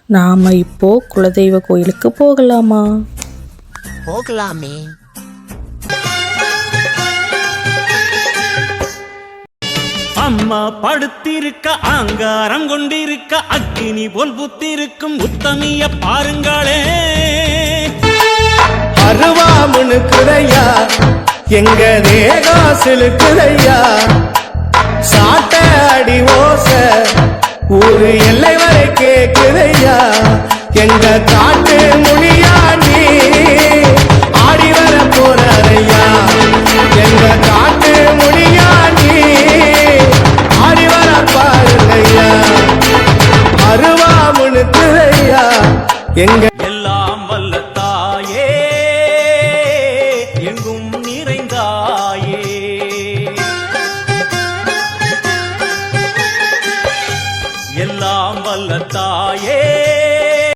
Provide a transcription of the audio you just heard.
நாம இப்போ குலதெய்வ கோயிலுக்கு போகலாமா? போகலாமே. அம்மா படுத்திருக்க ஆங்காரம் கொண்டிருக்க அக்கினி போல் புத்திருக்கும் உத்தமிய பாருங்களே. அருவாமுனுக்குதையா எங்க தேகம் சிலுக்குதையா, சாட்ட அடி ஓச ஊரு எல்லை வரை கேக்குதையா, எங்க காட்டு முனியா நீ ஆடி வர போறையா, எங்க காட்டு முனியா நீ ஆடி வர பாருங்கய்யா. அருவாமுனுக்குதையா எங்க